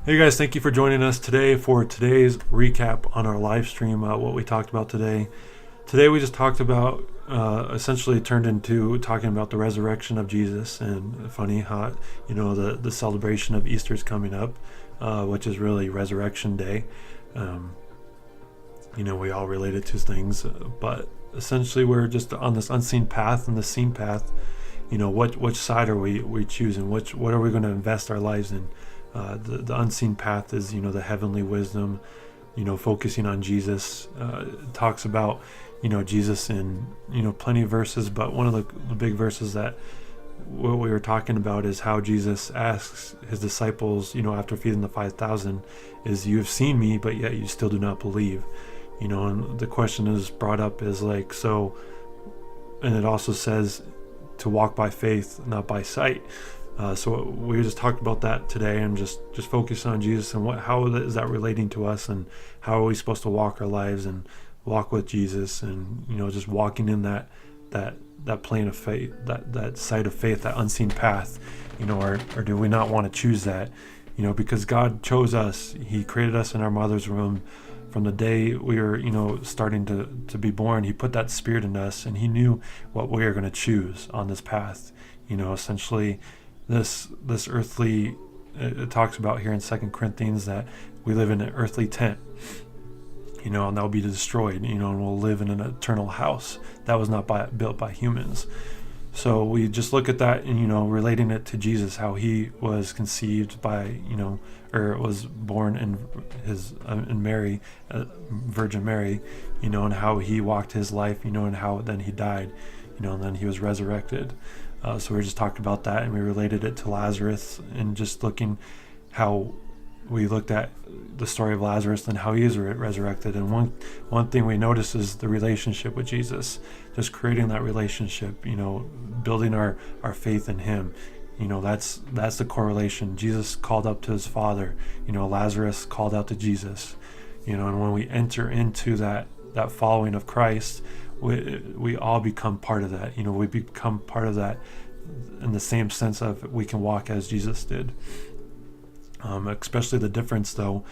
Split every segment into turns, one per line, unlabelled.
Hey guys, thank you for joining us today for today's recap on our live stream. What we talked about today. Today we just talked about, essentially turned into talking about the resurrection of Jesus, and funny how, the celebration of Easter is coming up, which is really Resurrection Day. We all related to things, but essentially we're just on this unseen path and the seen path. Which side are we choosing? What are we going to invest our lives in? The unseen path is, the heavenly wisdom, focusing on Jesus. It talks about, Jesus in, plenty of verses, but one of the big verses that what we were talking about is how Jesus asks his disciples, after feeding the 5,000, is, "You have seen me, but yet you still do not believe." And the question is brought up is like, so, and it also says to walk by faith, not by sight. So we just talked about that today, and just focus on Jesus and how is that relating to us, and how are we supposed to walk our lives and walk with Jesus, and just walking in that plane of faith, that side of faith, that unseen path, or do we not want to choose that? Because God chose us. He created us in our mother's womb. From the day we were, starting to be born, he put that spirit in us, and he knew what we are going to choose on this path. Essentially, this earthly, it talks about here in 2 Corinthians that we live in an earthly tent, and that'll be destroyed, and we'll live in an eternal house that was not built by humans. So we just look at that and, relating it to Jesus, how he was conceived by, or was born in Mary, Virgin Mary, and how he walked his life, and how then he died, and then he was resurrected. So we just talked about that, and we related it to Lazarus, and just looking how we looked at the story of Lazarus and how he is resurrected. And one thing we notice is the relationship with Jesus, just creating that relationship, building our faith in him. That's the correlation. Jesus called up to his Father, Lazarus called out to Jesus, and when we enter into that following of Christ, we all become part of that. We become part of that in the same sense of we can walk as Jesus did. Especially the difference, though,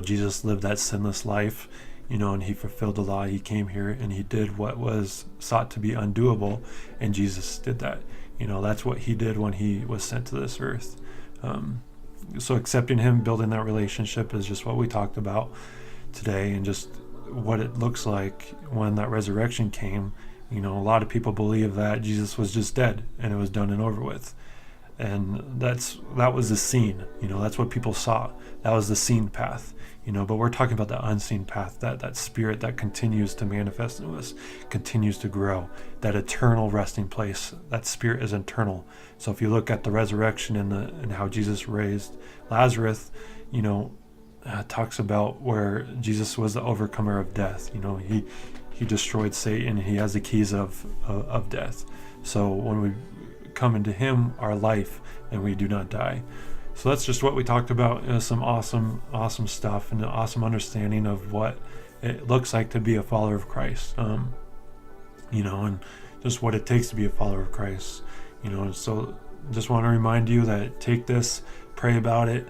Jesus lived that sinless life, and he fulfilled the law. He came here and he did what was sought to be undoable, and Jesus did that. That's what he did when he was sent to this earth. So accepting him, building that relationship is just what we talked about today, and just what it looks like when that resurrection came. A lot of people believe that Jesus was just dead and it was done and over with, and that was the scene. That's what people saw. That was the seen path. But we're talking about the unseen path, that spirit that continues to manifest in us, continues to grow, that eternal resting place. That spirit is eternal. So if you look at the resurrection and how Jesus raised Lazarus, talks about where Jesus was the overcomer of death. He destroyed Satan. He has the keys of death. So when we come into him, our life, and we do not die. So that's just what we talked about. Some awesome stuff, and an awesome understanding of what it looks like to be a follower of Christ. And just what it takes to be a follower of Christ. So just want to remind you that take this, pray about it,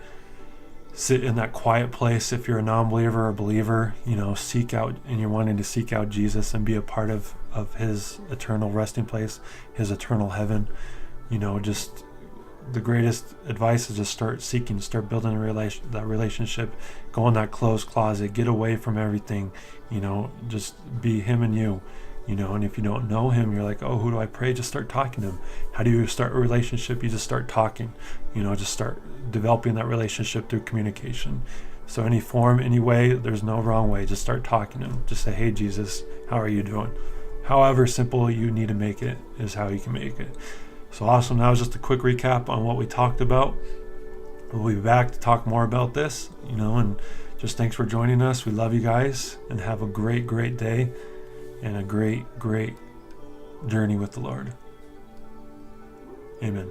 sit in that quiet place. If you're a non-believer or a believer, seek out, and you're wanting to seek out Jesus and be a part of his eternal resting place, his eternal heaven. Just the greatest advice is just start seeking, start building that relationship, go in that closed closet, get away from everything, just be him and you. And if you don't know him, you're like, oh, who do I pray? Just start talking to him. How do you start a relationship? You just start talking, just start developing that relationship through communication. So any form, any way, there's no wrong way. Just start talking to him. Just say, hey, Jesus, how are you doing? However simple you need to make it is how you can make it. So awesome. That was just a quick recap on what we talked about. We'll be back to talk more about this, and just thanks for joining us. We love you guys, and have a great, great day, and a great, great journey with the Lord. Amen.